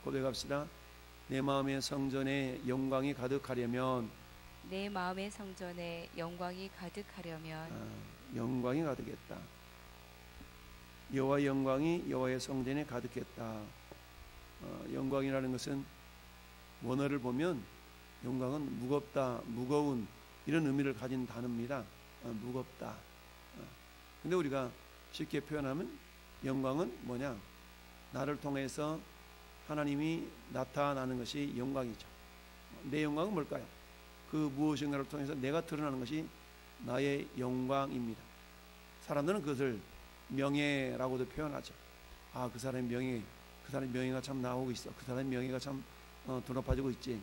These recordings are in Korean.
고백합시다. 내 마음의 성전에 영광이 가득하려면, 내 마음의 성전에 영광이 가득하려면 영광이 가득했다. 여호와의 영광이 여호와의 성전에 가득했다. 영광이라는 것은 원어를 보면 영광은 무겁다, 무거운 이런 의미를 가진 단어입니다. 무겁다. 근데 우리가 쉽게 표현하면 영광은 뭐냐? 나를 통해서 하나님이 나타나는 것이 영광이죠. 내 영광은 뭘까요? 그 무엇인가를 통해서 내가 드러나는 것이 나의 영광입니다. 사람들은 그것을 명예라고도 표현하죠. 아, 그 사람의 명예, 그 사람의 명예가 참 나오고 있어. 그 사람의 명예가 참 드높아지고 있지.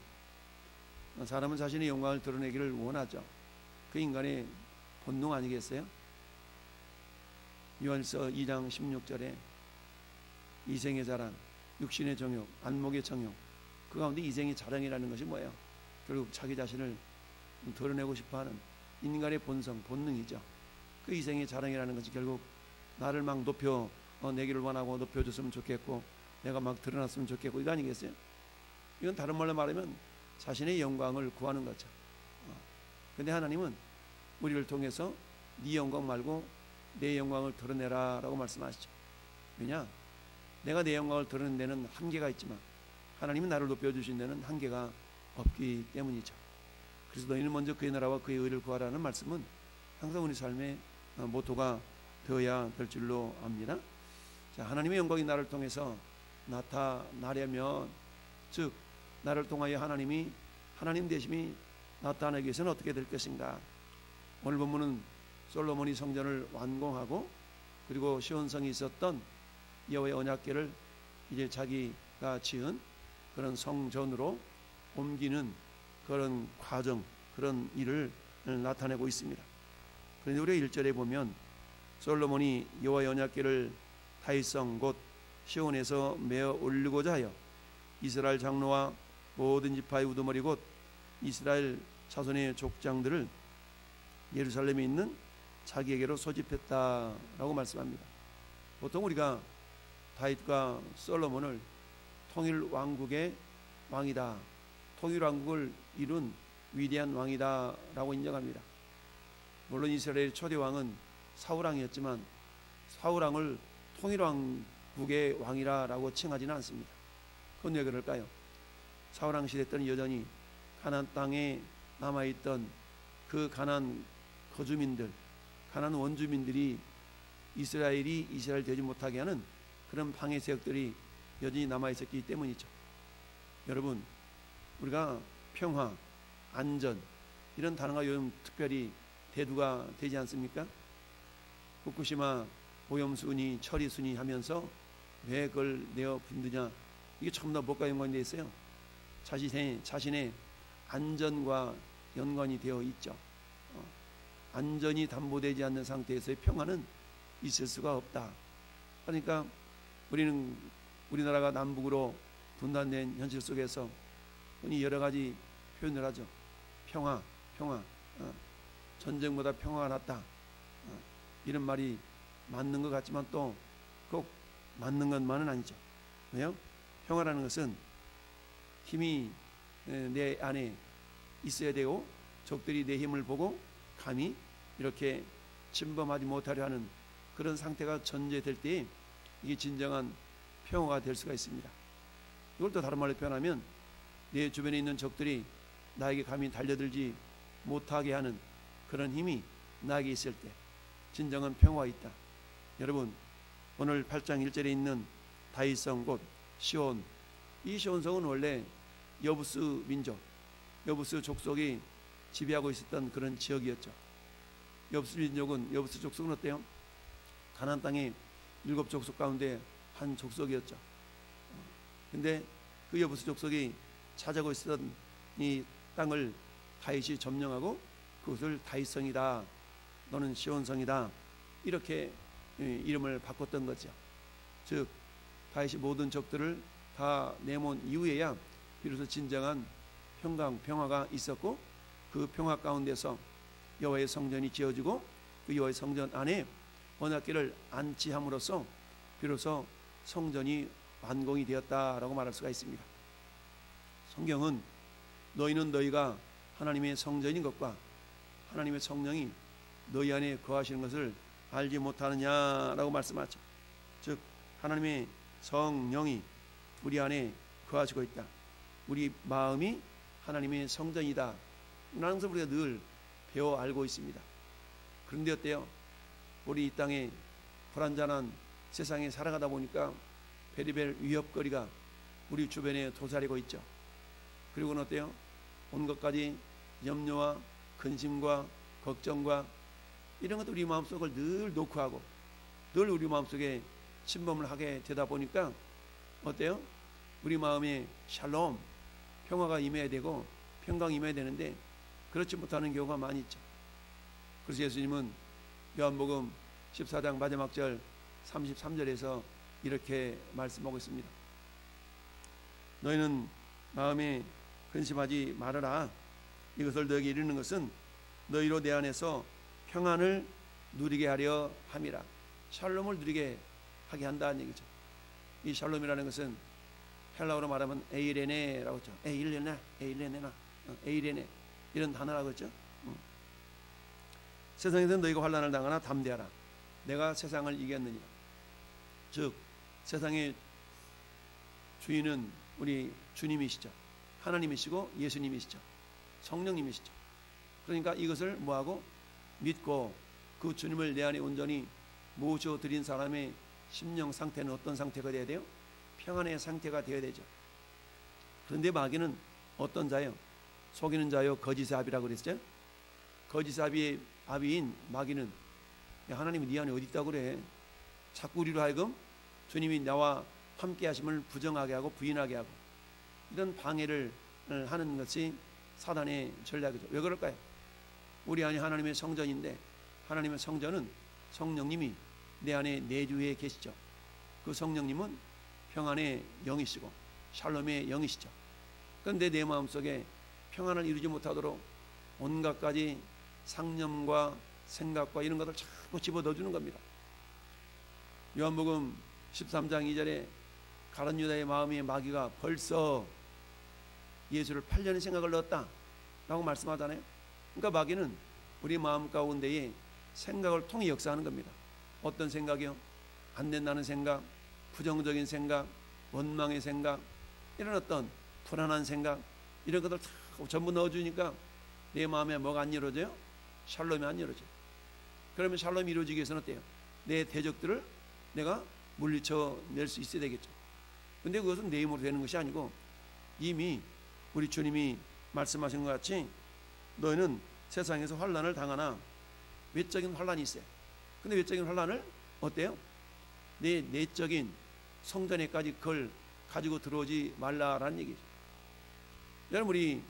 사람은 자신의 영광을 드러내기를 원하죠. 그 인간의 본능 아니겠어요? 요한일서 2장 16절에 이생의 자랑, 육신의 정욕, 안목의 정욕, 그 가운데 이생의 자랑이라는 것이 뭐예요? 결국 자기 자신을 드러내고 싶어하는 인간의 본성, 본능이죠. 그 이생의 자랑이라는 것이 결국 나를 막 높여내기를 원하고 높여줬으면 좋겠고 내가 막 드러났으면 좋겠고 이거 아니겠어요? 이건 다른 말로 말하면 자신의 영광을 구하는 거죠. 근데 하나님은 우리를 통해서 네 영광 말고 내 영광을 드러내라 라고 말씀하시죠. 왜냐? 내가 내 영광을 드러내는 데는 한계가 있지만 하나님은 나를 높여주신 데는 한계가 없기 때문이죠. 그래서 너희는 먼저 그의 나라와 그의 의를 구하라는 말씀은 항상 우리 삶의 모토가 되어야 될 줄로 압니다. 자, 하나님의 영광이 나를 통해서 나타나려면, 즉 나를 통하여 하나님 되심이 나타나기 위해서는 어떻게 될 것인가? 오늘 본문은 솔로몬이 성전을 완공하고 그리고 시온성이 있었던 여호와의 언약궤를 이제 자기가 지은 그런 성전으로 옮기는 그런 과정, 그런 일을 나타내고 있습니다. 그런데 우리 1절에 보면 솔로몬이 여호와의 언약궤를 다윗성 곧 시온에서 메어 올리고자 하여 이스라엘 장로와 모든 지파의 우두머리 곧 이스라엘 자손의 족장들을 예루살렘에 있는 자기에게로 소집했다라고 말씀합니다. 보통 우리가 다윗과 솔로몬을 통일 왕국의 왕이다, 통일 왕국을 이룬 위대한 왕이다라고 인정합니다. 물론 이스라엘 초대 왕은 사울 왕이었지만 사울 왕을 통일 왕국의 왕이라고 칭하지는 않습니다. 그건 왜 그럴까요? 사울 왕 시대 때는 여전히 가나안 땅에 남아있던 그 가나안 거주민들, 가나안 원주민들이 이스라엘이 이스라엘 되지 못하게 하는 그런 방해 세력들이 여전히 남아있었기 때문이죠. 여러분, 우리가 평화, 안전 이런 단어가 요즘 특별히 대두가 되지 않습니까? 후쿠시마 오염수니 처리수니 하면서 왜 그걸 내어 붓느냐, 이게 전부 다 뭐가 연관이 되어 있어요? 자신의 안전과 연관이 되어 있죠. 안전이 담보되지 않는 상태에서의 평화는 있을 수가 없다. 그러니까 우리나라가 남북으로 분단된 현실 속에서 흔히 여러 가지 표현을 하죠. 평화, 전쟁보다 평화가 낫다. 이런 말이 맞는 것 같지만 또 꼭 맞는 것만은 아니죠. 왜요? 평화라는 것은 힘이 내 안에 있어야 되고 적들이 내 힘을 보고 감히 이렇게 침범하지 못하려 하는 그런 상태가 전제될 때 이게 진정한 평화가 될 수가 있습니다. 이걸 또 다른 말로 표현하면 내 주변에 있는 적들이 나에게 감히 달려들지 못하게 하는 그런 힘이 나에게 있을 때 진정한 평화가 있다. 여러분, 오늘 8장 1절에 있는 다윗성 곧 시온, 이 시온성은 원래 여부스 민족, 여부스 족속이 지배하고 있었던 그런 지역이었죠. 여부스 민족은, 여부스 족속은 어때요? 가나안 땅의 7족속 가운데 한 족속이었죠. 근데 그 여부스 족속이 차지하고 있었던 이 땅을 다윗이 점령하고 그것을 다윗성이다, 너는 시온성이다, 이렇게 이름을 바꿨던 거죠. 즉 다윗이 모든 적들을 다 내몬 이후에야 비로소 진정한 평화가 있었고 그 평화 가운데서 여호와의 성전이 지어지고 그 여호와의 성전 안에 언약궤를 안치함으로써 비로소 성전이 완공이 되었다라고 말할 수가 있습니다. 성경은 너희는 너희가 하나님의 성전인 것과 하나님의 성령이 너희 안에 거하시는 것을 알지 못하느냐라고 말씀하죠. 즉 하나님의 성령이 우리 안에 거하시고 있다. 우리 마음이 하나님의 성전이다 라는 것을 우리가 늘 배워 알고 있습니다. 그런데 어때요? 우리 이 땅에 불안전한 세상에 살아가다 보니까 베리벨 위협거리가 우리 주변에 도사리고 있죠. 그리고는 어때요? 온 것까지 염려와 근심과 걱정과 이런 것도 우리 마음속을 늘 놓고 하고 늘 우리 마음속에 침범을 하게 되다 보니까 어때요? 우리 마음에 샬롬, 평화가 임해야 되고 평강이 임해야 되는데 그렇지 못하는 경우가 많이 있죠. 그래서 예수님은 요한복음 14장 마지막 절 33절에서 이렇게 말씀하고 있습니다. 너희는 마음에 근심하지 말아라. 이것을 너에게 이르는 것은 너희로 내 안에서 평안을 누리게 하려 함이라. 샬롬을 누리게 하게 한다는 얘기죠. 이 샬롬이라는 것은 헬라어로 말하면 에이레네라고 했죠. 에이레네 이런 단어라고 했죠. 세상에서 너희가 환난을 당하나 담대하라. 내가 세상을 이겼느니라. 즉 세상의 주인은 우리 주님이시죠. 하나님이시고 예수님이시죠. 성령님이시죠. 그러니까 이것을 뭐하고 믿고 그 주님을 내 안에 온전히 모셔드린 사람의 심령 상태는 어떤 상태가 되어야 돼요? 평안의 상태가 되어야 되죠. 그런데 마귀는 어떤 자요? 속이는 자요 거짓의 아비라고 그랬죠. 거짓의 아비인 마귀는 야, 하나님이 네 안에 어디 있다고 그래. 자꾸 우리로 하여금 주님이 나와 함께 하심을 부정하게 하고 부인하게 하고 이런 방해를 하는 것이 사단의 전략이죠. 왜 그럴까요? 우리 안에 하나님의 성전인데 하나님의 성전은 성령님이 내 안에 내주에 계시죠. 그 성령님은 평안의 영이시고 샬롬의 영이시죠. 그런데 내 마음속에 평안을 이루지 못하도록 온갖 가지 상념과 생각과 이런 것을 자꾸 집어넣어주는 겁니다. 요한복음 13장 2절에 가룟 유다의 마음에 마귀가 벌써 예수를 팔려는 생각을 넣었다 라고 말씀하잖아요. 그러니까 마귀는 우리 마음 가운데에 생각을 통해 역사하는 겁니다. 어떤 생각이요? 안 된다는 생각, 부정적인 생각, 원망의 생각, 이런 어떤 불안한 생각 이런 것들 다 전부 넣어주니까 내 마음에 뭐가 안 이루어져요? 샬롬이 안 이루어져요. 그러면 샬롬이 이루어지기 위해서는 어때요? 내 대적들을 내가 물리쳐 낼 수 있어야 되겠죠. 근데 그것은 내 힘으로 되는 것이 아니고 이미 우리 주님이 말씀하신 것 같이 너희는 세상에서 환난을 당하나 외적인 환난이 있어요. 근데 외적인 환난을 어때요? 내 내적인 성전에까지 그걸 가지고 들어오지 말라라는 얘기죠. 여러분 우리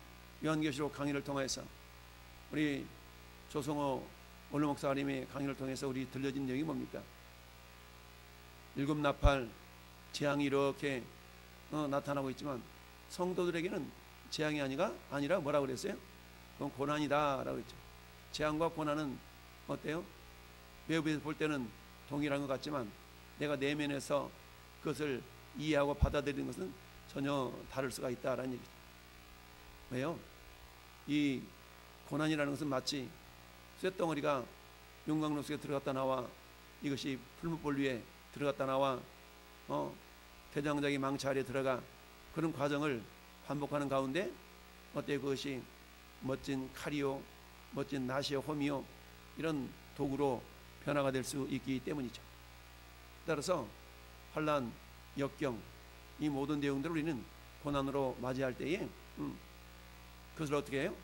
요한계시록 강의를 통해서 우리 조성호 원로 목사님의 강의를 통해서 우리 들려진 내용이 뭡니까? 일곱 나팔 재앙이 이렇게 나타나고 있지만 성도들에게는 재앙이 아니라 뭐라고 그랬어요? 그건 고난이다 라고 했죠. 재앙과 고난은 어때요? 외부에서 볼 때는 동일한 것 같지만 내가 내면에서 그것을 이해하고 받아들이는 것은 전혀 다를 수가 있다라는 얘기죠. 왜요? 이 고난이라는 것은 마치 쇳덩어리가 용광로 속에 들어갔다 나와 이것이 풀무볼 위에 들어갔다 나와 대장작이 망치 아래 들어가 그런 과정을 반복하는 가운데 어때 그것이 멋진 칼이요 멋진 낫이요 홈이요 이런 도구로 변화가 될 수 있기 때문이죠. 따라서 환난, 역경 이 모든 내용들을 우리는 고난으로 맞이할 때에 그것을 어떻게 해요?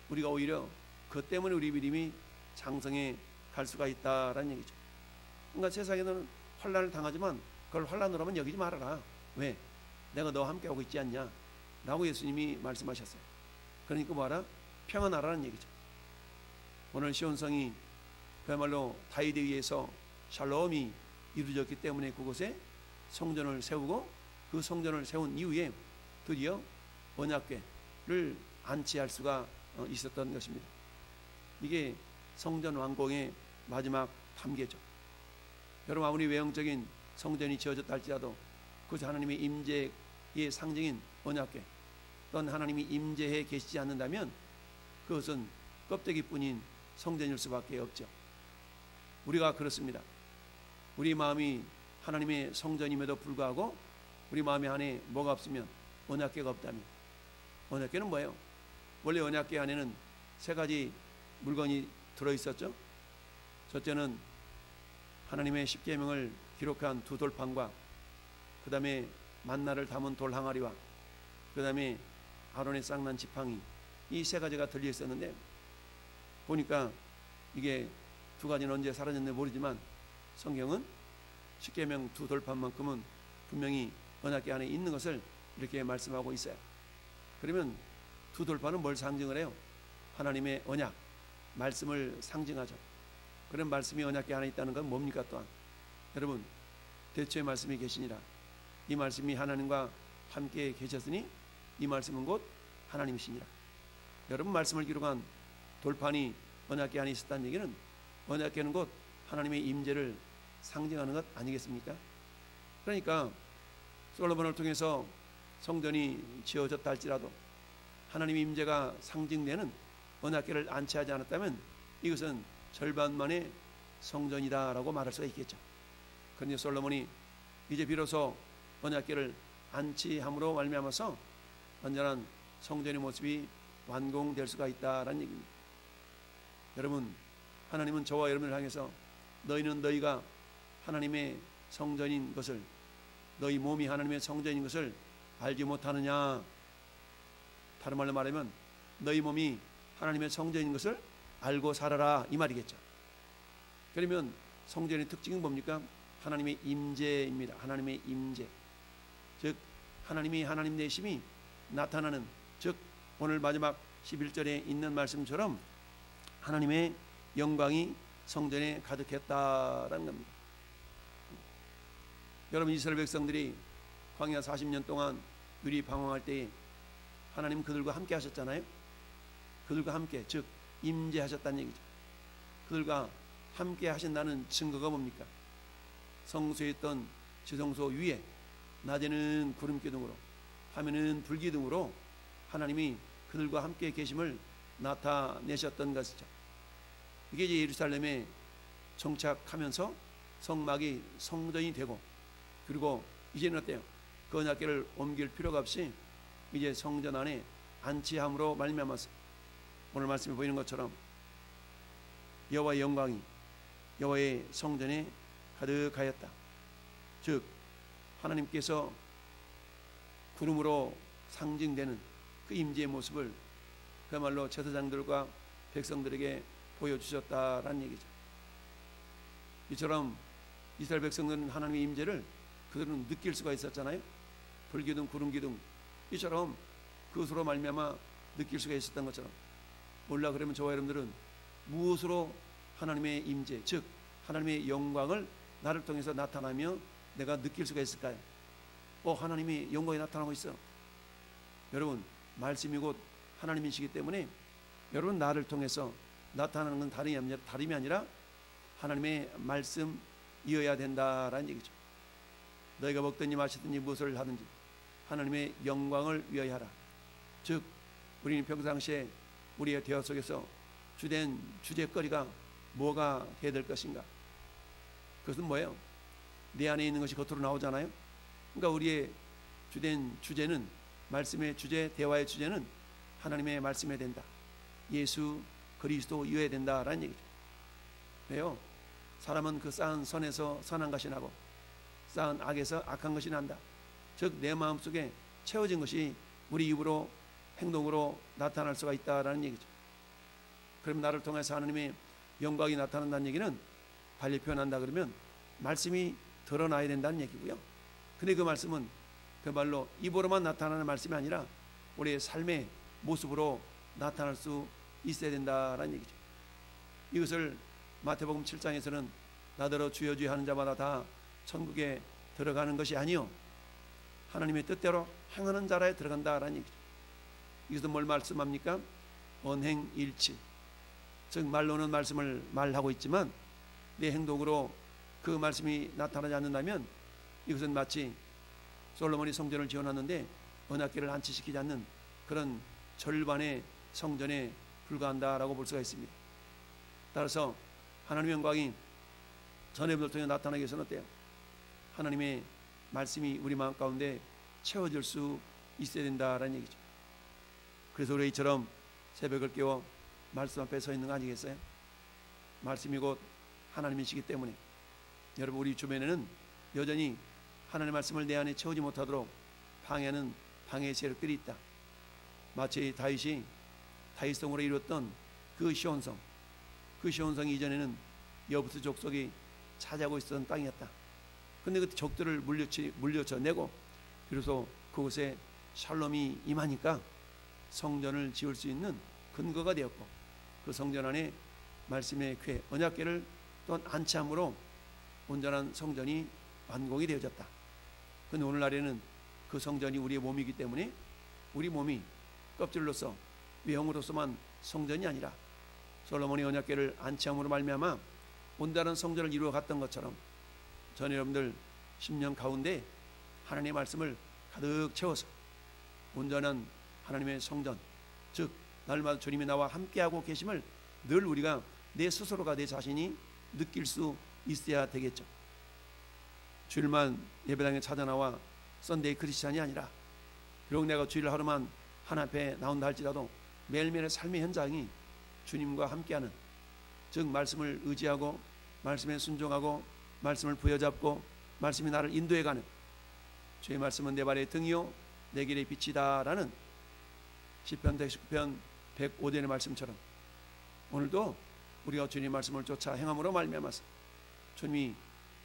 우리가 오히려 그것 때문에 우리 믿음이 장성해 갈 수가 있다라는 얘기죠. 그러니까 세상에는 환난을 당하지만 그걸 환난으로만 여기지 말아라. 왜? 내가 너와 함께 하고 있지 않냐? 라고 예수님이 말씀하셨어요. 그러니까 뭐하라? 평안하라는 얘기죠. 오늘 시온성이 그야말로 다윗에 의해서 샬롬이 이루어졌기 때문에 그곳에 성전을 세우고 그 성전을 세운 이후에 드디어 언약궤를 안치할 수가 있었던 것입니다. 이게 성전 완공의 마지막 단계죠. 여러분 아무리 외형적인 성전이 지어졌다 할지라도 그것이 하나님의 임재의 상징인 언약궤 또는 하나님이 임재해 계시지 않는다면 그것은 껍데기뿐인 성전일 수밖에 없죠. 우리가 그렇습니다. 우리 마음이 하나님의 성전임에도 불구하고 우리 마음의 안에 뭐가 없으면 언약궤가 없다면, 언약궤는 뭐예요? 원래 언약궤 안에는 세 가지 물건이 들어있었죠. 첫째는 하나님의 십계명을 기록한 두 돌판과 그 다음에 만나를 담은 돌 항아리와 그 다음에 아론의 쌍난 지팡이, 이 세 가지가 들려 있었는데 보니까 이게 두 가지는 언제 사라졌는지 모르지만 성경은 십계명 두 돌판만큼은 분명히 언약궤 안에 있는 것을 이렇게 말씀하고 있어요. 그러면 두 돌판은 뭘 상징을 해요? 하나님의 언약, 말씀을 상징하죠. 그런 말씀이 언약궤 안에 있다는 건 뭡니까? 또한 여러분, 대초의 말씀이 계시니라. 이 말씀이 하나님과 함께 계셨으니 이 말씀은 곧 하나님이시니라. 여러분, 말씀을 기록한 돌판이 언약궤 안에 있었다는 얘기는 언약궤는 곧 하나님의 임재를 상징하는 것 아니겠습니까? 그러니까 솔로몬을 통해서 성전이 지어졌다 할지라도 하나님의 임재가 상징되는 언약궤를 안치하지 않았다면 이것은 절반만의 성전이다라고 말할 수가 있겠죠. 그런데 솔로몬이 이제 비로소 언약궤를 안치함으로 말미암아서 완전한 성전의 모습이 완공될 수가 있다라는 얘기입니다. 여러분, 하나님은 저와 여러분을 향해서 너희는 너희가 하나님의 성전인 것을, 너희 몸이 하나님의 성전인 것을 알지 못하느냐. 다른 말로 말하면 너희 몸이 하나님의 성전인 것을 알고 살아라, 이 말이겠죠. 그러면 성전의 특징은 뭡니까? 하나님의 임재입니다. 하나님의 임재, 즉 하나님이 하나님 되심이 나타나는, 즉 오늘 마지막 11절에 있는 말씀처럼 하나님의 영광이 성전에 가득했다라는 겁니다. 여러분, 이스라엘 백성들이 광야 40년 동안 누리 방황할 때에 하나님 그들과 함께 하셨잖아요. 그들과 함께, 즉 임재하셨다는 얘기죠. 그들과 함께 하신다는 증거가 뭡니까? 성소에 있던 지성소 위에 낮에는 구름 기둥으로, 밤에는 불 기둥으로 하나님이 그들과 함께 계심을 나타내셨던 것이죠. 이게 이제 예루살렘에 정착하면서 성막이 성전이 되고, 그리고 이제는 어때요? 그 언약궤를 옮길 필요가 없이 이제 성전 안에 안치함으로 말미암아서 오늘 말씀에 보이는 것처럼 여호와의 영광이 여호와의 성전에 가득하였다. 즉 하나님께서 구름으로 상징되는 그 임재의 모습을 그야말로 제사장들과 백성들에게 보여주셨다라는 얘기죠. 이처럼 이스라엘 백성들은 하나님의 임재를 그들은 느낄 수가 있었잖아요. 불기둥, 구름기둥, 이처럼 그것으로 말미암아 느낄 수가 있었던 것처럼, 몰라 그러면 저와 여러분들은 무엇으로 하나님의 임재, 즉 하나님의 영광을 나를 통해서 나타나며 내가 느낄 수가 있을까요? 하나님이 영광이 나타나고 있어. 여러분, 말씀이 곧 하나님이시기 때문에 여러분 나를 통해서 나타나는 건 다름이 아니라 하나님의 말씀이어야 된다라는 얘기죠. 너희가 먹든지 마시든지 무엇을 하든지 하나님의 영광을 위하여 하라. 즉 우리는 평상시에 우리의 대화 속에서 주된 주제거리가 뭐가 해야 될 것인가? 그것은 뭐예요? 내 안에 있는 것이 겉으로 나오잖아요. 그러니까 우리의 주된 주제는, 말씀의 주제, 대화의 주제는 하나님의 말씀이 된다. 예수 그리스도여야 된다라는 얘기죠. 왜요? 사람은 그 쌓은 선에서 선한 것이 나고 쌓은 악에서 악한 것이 난다. 즉 내 마음속에 채워진 것이 우리 입으로 행동으로 나타날 수가 있다라는 얘기죠. 그럼 나를 통해서 하나님의 영광이 나타난다는 얘기는 달리 표현한다 그러면 말씀이 드러나야 된다는 얘기고요. 근데 그 말씀은 그야말로 입으로만 나타나는 말씀이 아니라 우리의 삶의 모습으로 나타날 수 있어야 된다라는 얘기죠. 이것을 마태복음 7장에서는 나더러 주여 주여 하는 자마다 다 천국에 들어가는 것이 아니요 하나님의 뜻대로 행하는 자라에 들어간다라는 얘기죠. 이것은 뭘 말씀합니까? 언행일치, 즉 말로는 말씀을 말하고 있지만 내 행동으로 그 말씀이 나타나지 않는다면 이것은 마치 솔로몬이 성전을 지어놨는데 언약궤를 안치시키지 않는 그런 절반의 성전에 불과한다라고 볼 수가 있습니다. 따라서 하나님의 영광이 전예배를 통해 나타나기 위해서는 어때요? 하나님의 말씀이 우리 마음 가운데 채워질 수 있어야 된다라는 얘기죠. 그래서 우리 이처럼 새벽을 깨워 말씀 앞에 서 있는 거 아니겠어요? 말씀이 곧 하나님이시기 때문에 여러분, 우리 주변에는 여전히 하나님의 말씀을 내 안에 채우지 못하도록 방해하는 방해 세력들이 있다. 마치 다윗이 다윗성으로 이루었던 그 시온성, 그 시온성이 이전에는 여부스 족속이 차지하고 있었던 땅이었다. 근데 그 적들을 물려쳐내고 비로소 그곳에 샬롬이 임하니까 성전을 지을 수 있는 근거가 되었고, 그 성전 안에 말씀의 궤, 언약궤를 또한 안치함으로 온전한 성전이 완공이 되어졌다. 근데 오늘날에는 그 성전이 우리의 몸이기 때문에 우리 몸이 껍질로서 외형으로서만 성전이 아니라 솔로몬이 언약궤를 안치함으로 말미암아 온전한 성전을 이루어 갔던 것처럼 전 여러분들 10년 가운데 하나님의 말씀을 가득 채워서 온전한 하나님의 성전, 즉 날마다 주님이 나와 함께하고 계심을 늘 우리가 내 스스로가, 내 자신이 느낄 수 있어야 되겠죠. 주일만 예배당에 찾아나와 썬데이 크리스찬이 아니라, 비록 내가 주일 하루만 하나 앞에 나온다 할지라도 매일매일의 삶의 현장이 주님과 함께하는, 즉 말씀을 의지하고 말씀에 순종하고 말씀을 부여잡고 말씀이 나를 인도해가는, 주의 말씀은 내 발의 등이요 내 길의 빛이다 라는 시편 119편 105절의 말씀처럼 오늘도 우리가 주님의 말씀을 쫓아 행함으로 말미암아서 주님이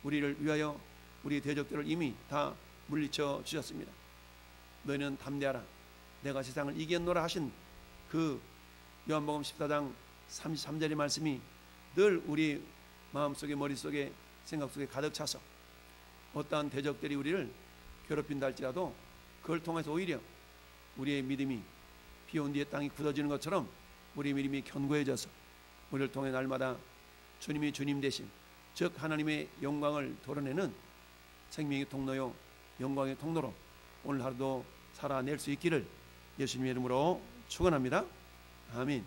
우리를 위하여 우리의 대적들을 이미 다 물리쳐 주셨습니다. 너희는 담대하라, 내가 세상을 이겼노라 하신 그 요한복음 14장 33절의 말씀이 늘 우리 마음속에, 머릿속에, 생각 속에 가득 차서 어떠한 대적들이 우리를 괴롭힌다 할지라도 그걸 통해서 오히려 우리의 믿음이 비 온 뒤에 땅이 굳어지는 것처럼 우리의 믿음이 견고해져서 우리를 통해 날마다 주님이 주님 되신, 즉 하나님의 영광을 드러내는 생명의 통로요 영광의 통로로 오늘 하루도 살아낼 수 있기를 예수님의 이름으로 축원합니다. 아멘.